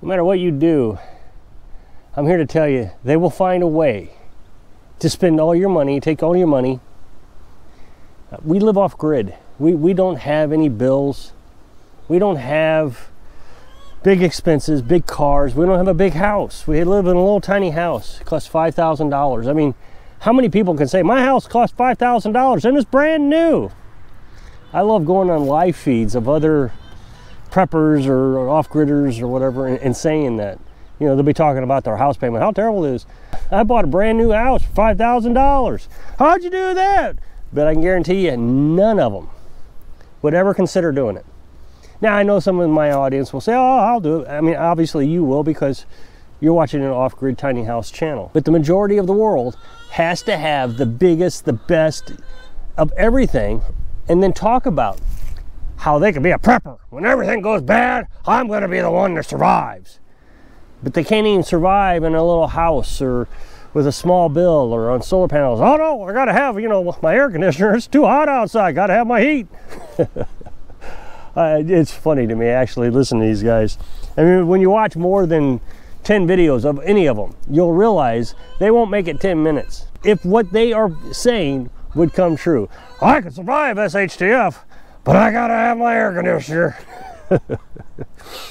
No matter what you do, I'm here to tell you, they will find a way to spend all your money, take all your money. We live off grid. We don't have any bills. We don't have big expenses, big cars. We don't have a big house. We live in a little tiny house. It costs $5,000. I mean, how many people can say, my house cost $5,000 and it's brand new? I love going on live feeds of other preppers or off-gridders or whatever and saying that. You know, they'll be talking about their house payment, how terrible it is. I bought a brand new house for $5,000. How'd you do that? But I can guarantee you, none of them would ever consider doing it. Now, I know some of my audience will say, oh, I'll do it. I mean, obviously you will, because you're watching an off-grid tiny house channel. But the majority of the world has to have the biggest, the best of everything, and then talk about how they can be a prepper. When everything goes bad, I'm going to be the one that survives. But they can't even survive in a little house or with a small bill or on solar panels. Oh no, I got to have, you know, my air conditioner. It's too hot outside. Got to have my heat. It's funny to me, actually, listen to these guys. I mean, when you watch more than 10 videos of any of them, you'll realize they won't make it 10 minutes. If what they are saying would come true. I can survive SHTF, but I gotta have my air conditioner.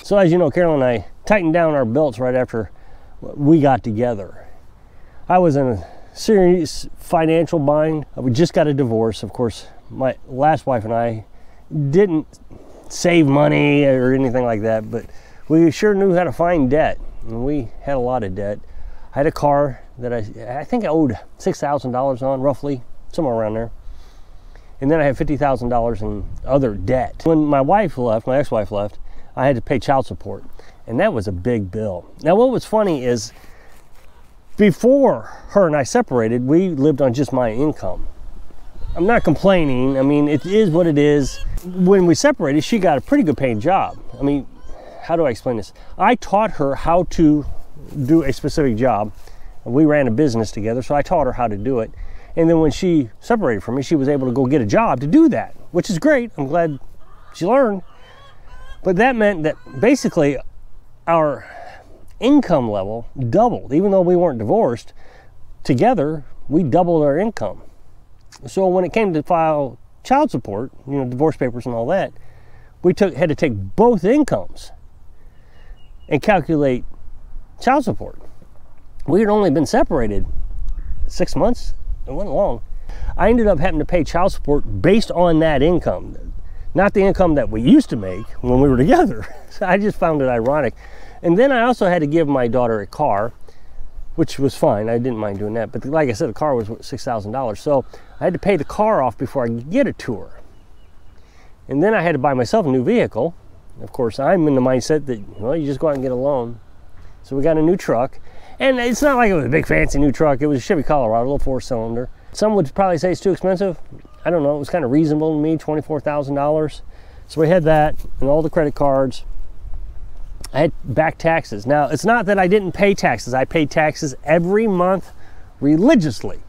So as you know, Carolyn and I tightened down our belts right after we got together. I was in a serious financial bind. We just got a divorce. Of course, my last wife and I didn't save money or anything like that, but we sure knew how to find debt, and we had a lot of debt. I had a car that I think I owed $6,000 on, roughly, somewhere around there. And then I had $50,000 in other debt. When my wife left, my ex-wife left, I had to pay child support, and that was a big bill. Now, what was funny is, before her and I separated, we lived on just my income. I'm not complaining. I mean, it is what it is. When we separated, she got a pretty good paying job. I mean, how do I explain this? I taught her how to do a specific job. We ran a business together, so I taught her how to do it. And then when she separated from me, she was able to go get a job to do that, which is great. I'm glad she learned. But that meant that basically our income level doubled. Even though we weren't divorced, together we doubled our income. So when it came to file child support, you know, divorce papers and all that, we had to take both incomes and calculate child support. We had only been separated 6 months. It wasn't long. I ended up having to pay child support based on that income, not the income that we used to make when we were together. So I just found it ironic. And then I also had to give my daughter a car, which was fine. I didn't mind doing that. But like I said, the car was $6,000. So I had to pay the car off before I could get it to her. And then I had to buy myself a new vehicle. Of course, I'm in the mindset that, well, you just go out and get a loan. So we got a new truck. And it's not like it was a big fancy new truck. It was a Chevy Colorado, a little 4-cylinder. Some would probably say it's too expensive. I don't know. It was kind of reasonable to me, $24,000. So we had that and all the credit cards. I had back taxes. Now, it's not that I didn't pay taxes. I paid taxes every month religiously.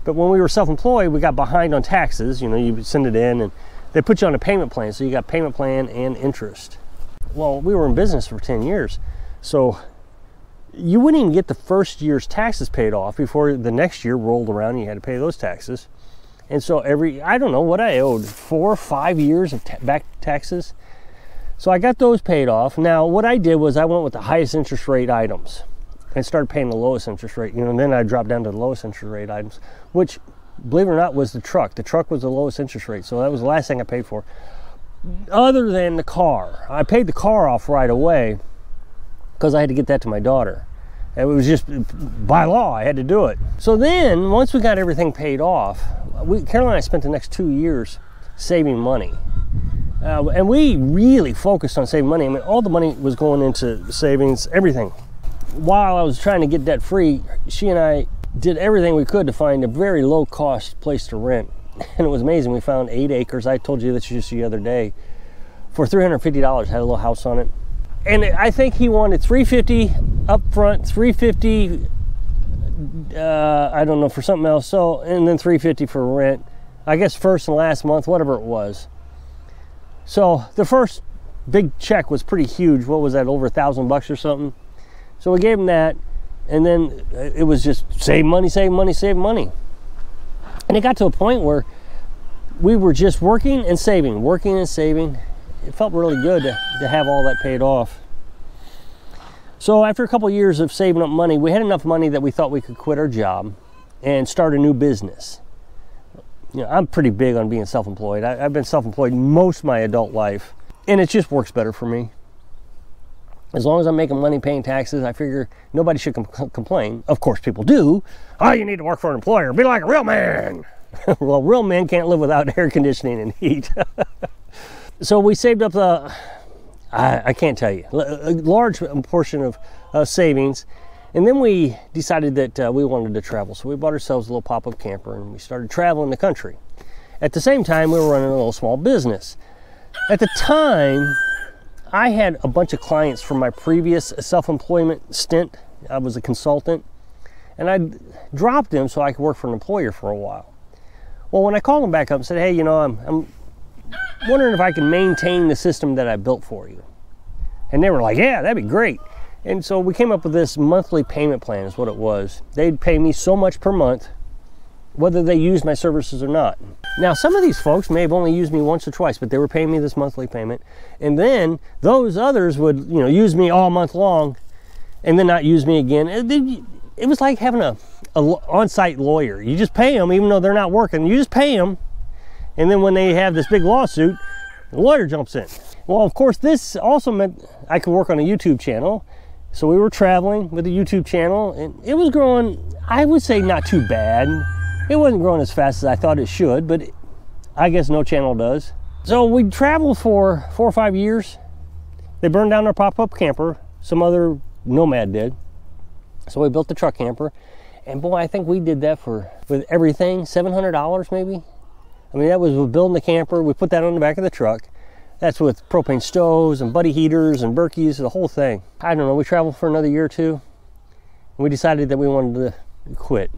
But when we were self-employed, we got behind on taxes. You know, you send it in and they put you on a payment plan. So you got payment plan and interest. Well, we were in business for 10 years. So you wouldn't even get the first year's taxes paid off before the next year rolled around and you had to pay those taxes. And so I don't know what I owed, 4 or 5 years of back taxes. So I got those paid off. Now, what I did was I went with the highest interest rate items and started paying the lowest interest rate. You know, and then I dropped down to the lowest interest rate items, which, believe it or not, was the truck. The truck was the lowest interest rate. So that was the last thing I paid for. Other than the car. I paid the car off right away because I had to get that to my daughter. It was just by law, I had to do it. So then, once we got everything paid off, Carolyn and I spent the next 2 years saving money. And we really focused on saving money. I mean, all the money was going into savings, everything. While I was trying to get debt free, she and I did everything we could to find a very low cost place to rent. And it was amazing. We found 8 acres. I told you this just the other day. For $350, had a little house on it. And I think he wanted $350 up front, $350, I don't know, for something else. So, and then $350 for rent. I guess first and last month, whatever it was. So the first big check was pretty huge. What was that, over $1,000 or something? So we gave him that, and then it was just save money, save money, save money. And it got to a point where we were just working and saving, working and saving. It felt really good to have all that paid off. So after a couple of years of saving up money, we had enough money that we thought we could quit our job and start a new business. You know, I'm pretty big on being self-employed. I've been self-employed most of my adult life, and it just works better for me. As long as I'm making money, paying taxes, I figure nobody should complain. Of course, people do. Oh, you need to work for an employer. Be like a real man. Well, real men can't live without air conditioning and heat. So we saved up I can't tell you, a large portion of savings. And then we decided that we wanted to travel. So we bought ourselves a little pop-up camper and we started traveling the country. At the same time, we were running a little small business. At the time, I had a bunch of clients from my previous self-employment stint. I was a consultant, and I dropped them so I could work for an employer for a while. Well, when I called them back up and said, hey, you know, I'm wondering if I can maintain the system that I built for you. And they were like, yeah, that'd be great. And so we came up with this monthly payment plan is what it was. They'd pay me so much per month, whether they used my services or not. Now, some of these folks may have only used me once or twice, but they were paying me this monthly payment. And then those others would, you know, use me all month long and then not use me again. It was like having a on-site lawyer. You just pay them even though they're not working. You just pay them. And then when they have this big lawsuit, the lawyer jumps in. Well, of course, this also meant I could work on a YouTube channel. So we were traveling with a YouTube channel, and it was growing, I would say, not too bad. It wasn't growing as fast as I thought it should, but I guess no channel does. So we traveled for 4 or 5 years. They burned down our pop-up camper. Some other nomad did. So we built the truck camper. And boy, I think we did that with everything, $700 maybe. I mean, that was with building the camper. We put that on the back of the truck. That's with propane stoves and buddy heaters and Berkeys, the whole thing. I don't know, we traveled for another year or two. And we decided that we wanted to quit.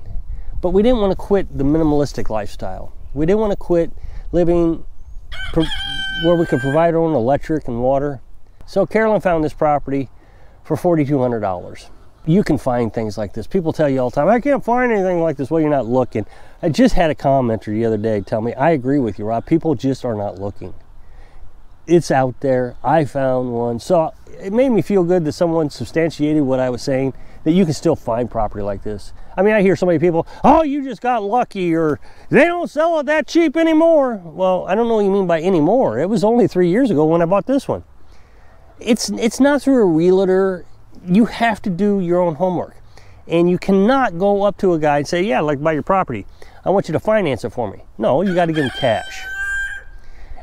But we didn't want to quit the minimalistic lifestyle. We didn't want to quit living where we could provide our own electric and water. So Carolyn found this property for $4,200. You can find things like this. People tell you all the time, I can't find anything like this. Well, you're not looking. I just had a commenter the other day tell me, I agree with you, Rob. People just are not looking. It's out there. I found one. So it made me feel good that someone substantiated what I was saying, that you can still find property like this. I mean, I hear so many people, oh, you just got lucky, or they don't sell it that cheap anymore. Well, I don't know what you mean by anymore. It was only 3 years ago when I bought this one. It's not through a realtor. You have to do your own homework. And you cannot go up to a guy and say, yeah, I'd like to buy your property. I want you to finance it for me. No, you got to give him cash.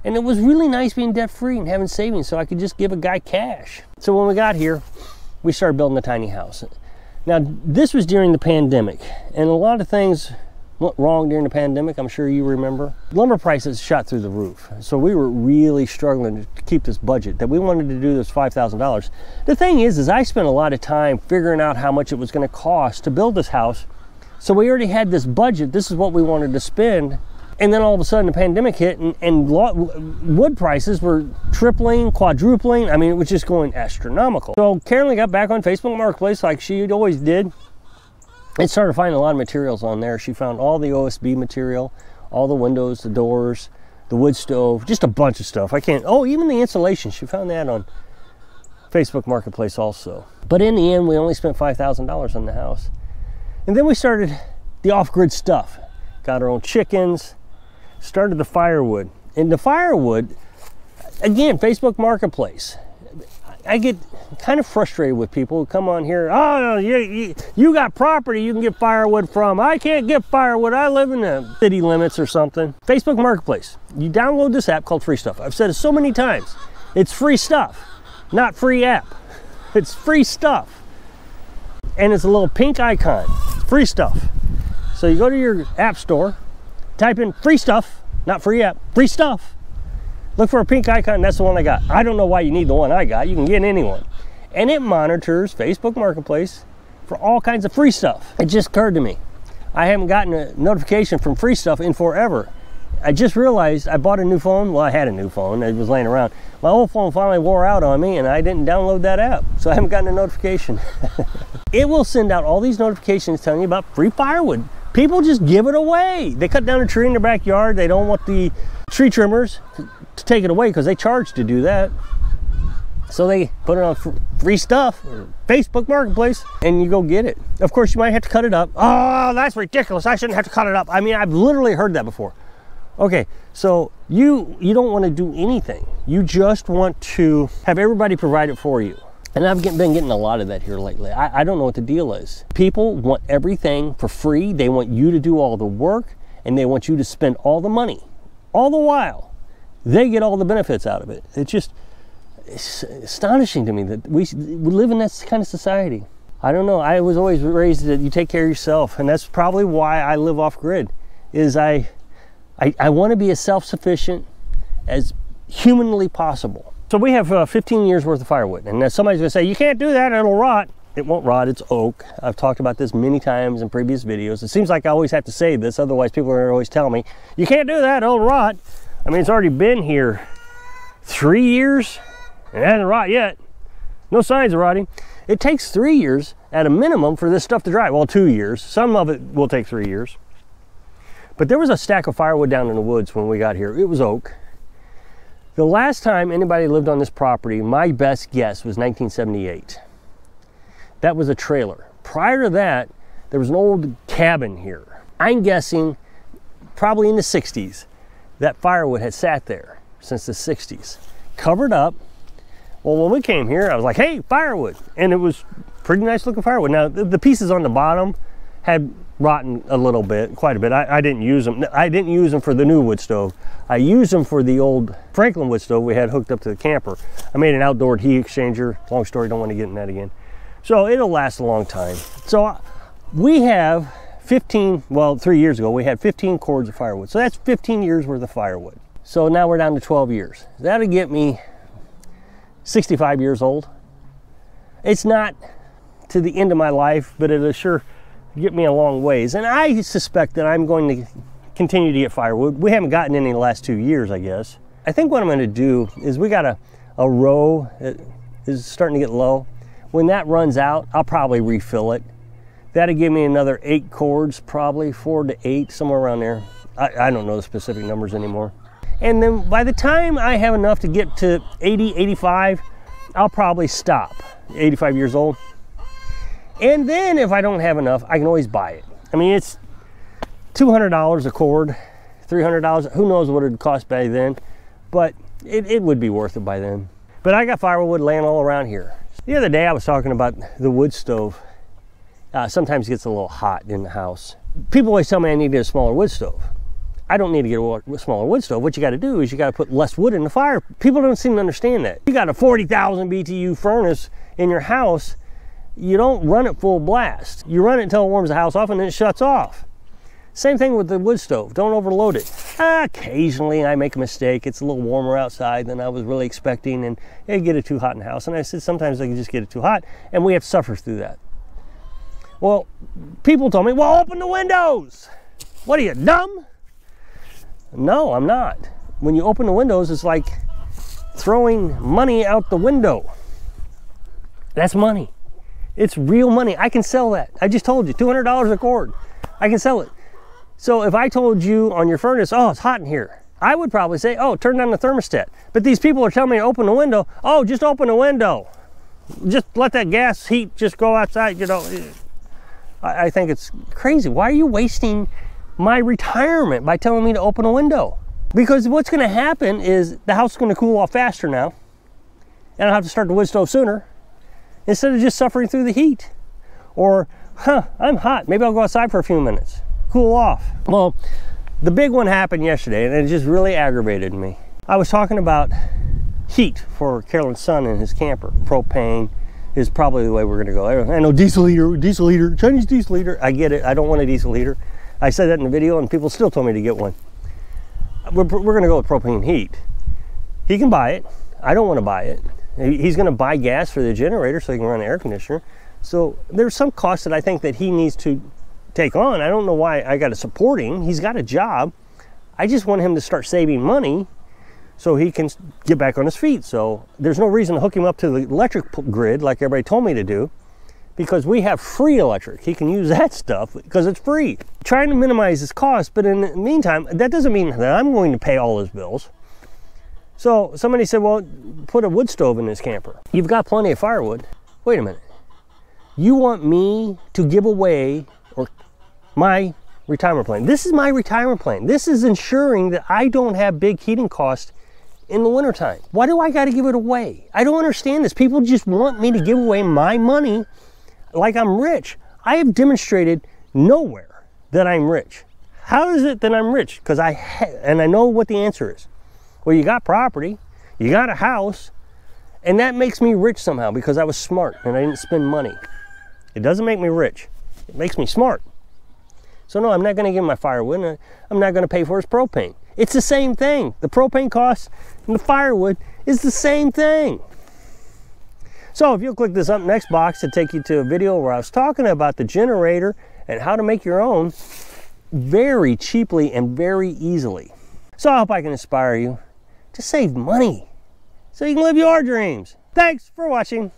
And it was really nice being debt-free and having savings so I could just give a guy cash. So when we got here, we started building a tiny house. Now, this was during the pandemic, and a lot of things went wrong during the pandemic, I'm sure you remember. Lumber prices shot through the roof, so we were really struggling to keep this budget that we wanted to do this $5,000. The thing is I spent a lot of time figuring out how much it was going to cost to build this house. So we already had this budget. This is what we wanted to spend. And then all of a sudden the pandemic hit, and wood prices were tripling, quadrupling. I mean, it was just going astronomical. So Carolyn got back on Facebook Marketplace like she always did and started finding a lot of materials on there. She found all the OSB material, all the windows, the doors, the wood stove, just a bunch of stuff. Even the insulation, she found that on Facebook Marketplace also. But in the end, we only spent $5,000 on the house. And then we started the off-grid stuff. Got our own chickens, started the firewood. And the firewood, again, Facebook Marketplace. I get kind of frustrated with people who come on here, oh, you got property you can get firewood from. I can't get firewood. I live in the city limits or something. Facebook Marketplace. You download this app called Free Stuff. I've said it so many times. It's free stuff, not free app. It's free stuff. And it's a little pink icon. Free stuff. So you go to your app store, type in free stuff, not free app, free stuff. Look for a pink icon, that's the one I got. I don't know why you need the one I got, you can get any one. And it monitors Facebook Marketplace for all kinds of free stuff. It just occurred to me, I haven't gotten a notification from free stuff in forever. I just realized I bought a new phone. Well, I had a new phone. It was laying around. My old phone finally wore out on me, and I didn't download that app, so I haven't gotten a notification. It will send out all these notifications telling you about free firewood. People just give it away. They cut down a tree in their backyard. They don't want the tree trimmers to take it away because they charge to do that. So they put it on free stuff, or Facebook Marketplace, and you go get it. Of course, you might have to cut it up. Oh, that's ridiculous. I shouldn't have to cut it up. I mean, I've literally heard that before. Okay, so you don't want to do anything. You just want to have everybody provide it for you. And I've been getting a lot of that here lately. I don't know what the deal is. People want everything for free. They want you to do all the work, and they want you to spend all the money. All the while, they get all the benefits out of it. It's astonishing to me that we live in that kind of society. I don't know. I was always raised that you take care of yourself, and that's probably why I live off grid. Is I want to be as self-sufficient as humanly possible. So we have 15 years worth of firewood, and somebody's going to say, you can't do that, it'll rot. It won't rot, it's oak. I've talked about this many times in previous videos. It seems like I always have to say this, otherwise people are always telling me, you can't do that, it'll rot. I mean, it's already been here 3 years, and it hasn't rot yet. No signs of rotting. It takes 3 years at a minimum for this stuff to dry. Well, 2 years. Some of it will take 3 years. But there was a stack of firewood down in the woods when we got here. It was oak. The last time anybody lived on this property, my best guess was 1978. That was a trailer. Prior to that, there was an old cabin here. I'm guessing probably in the 60s. That firewood had sat there since the 60s. Covered up. Well, when we came here, I was like, hey, firewood. And it was pretty nice looking firewood. Now, the pieces on the bottom had rotten a little bit, quite a bit. I didn't use them. I didn't use them for the new wood stove. I used them for the old Franklin wood stove we had hooked up to the camper. I made an outdoor heat exchanger. Long story, don't want to get in that again. So it'll last a long time. So we have 15, well, 3 years ago, we had 15 cords of firewood. So that's 15 years worth of firewood. So now we're down to 12 years. That'll get me 65 years old. It's not to the end of my life, but it'll sure get me a long ways. And I suspect that I'm going to continue to get firewood. We haven't gotten any in the last 2 years, I guess. I think what I'm going to do is we got a row that is starting to get low. When that runs out, I'll probably refill it. That'll give me another 8 cords, probably 4 to 8, somewhere around there. I don't know the specific numbers anymore. And then by the time I have enough to get to 80, 85, I'll probably stop. 85 years old. And then if I don't have enough, I can always buy it. I mean, it's $200 a cord, $300, who knows what it would cost by then, but it would be worth it by then. But I got firewood laying all around here. The other day I was talking about the wood stove. Sometimes it gets a little hot in the house. People always tell me I need to get a smaller wood stove. I don't need to get a smaller wood stove. What you got to do is you got to put less wood in the fire. People don't seem to understand that. You got a 40,000 BTU furnace in your house. You don't run it full blast. You run it until it warms the house off and then it shuts off. Same thing with the wood stove. Don't overload it. Occasionally I make a mistake. It's a little warmer outside than I was really expecting, and it get it too hot in the house. And I said sometimes I can just get it too hot, and we have to suffer through that. Well, people told me, well, open the windows. What are you, dumb? No, I'm not. When you open the windows, it's like throwing money out the window. That's money. It's real money. I can sell that. I just told you, $200 a cord. I can sell it. So if I told you on your furnace, oh, it's hot in here, I would probably say, oh, turn down the thermostat. But these people are telling me to open the window. Oh, just open the window. Just let that gas heat just go outside, you know. I think it's crazy. Why are you wasting my retirement by telling me to open a window? Because what's going to happen is the house is going to cool off faster now, and I'll have to start the wood stove sooner instead of just suffering through the heat. Or, I'm hot. Maybe I'll go outside for a few minutes, cool off. Well, the big one happened yesterday, and it just really aggravated me. I was talking about heat for Carolyn's son and his camper. Propane is probably the way we're going to go. I know diesel heater, Chinese diesel heater. I get it. I don't want a diesel heater. I said that in the video, and people still told me to get one. We're going to go with propane heat. He can buy it. I don't want to buy it. He's going to buy gas for the generator so he can run the air conditioner. So there's some cost that I think that he needs to take on. I don't know why I got to support him. He's got a job. I just want him to start saving money so he can get back on his feet. So there's no reason to hook him up to the electric grid like everybody told me to do, because we have free electric. He can use that stuff because it's free. Trying to minimize his cost, but in the meantime, that doesn't mean that I'm going to pay all his bills. So somebody said, well, put a wood stove in this camper. You've got plenty of firewood. Wait a minute. You want me to give away my retirement plan? This is my retirement plan. This is ensuring that I don't have big heating costs in the wintertime. Why do I got to give it away? I don't understand this. People just want me to give away my money like I'm rich. I have demonstrated nowhere that I'm rich. How is it that I'm rich? Because I know what the answer is. Well, you got property, you got a house, and that makes me rich somehow because I was smart and I didn't spend money. It doesn't make me rich. It makes me smart. So no, I'm not going to give him my firewood, and I'm not going to pay for his propane. It's the same thing. The propane cost and the firewood is the same thing. So if you'll click this up next box to take you to a video where I was talking about the generator and how to make your own very cheaply and very easily. So I hope I can inspire you to save money so you can live your dreams. Thanks for watching.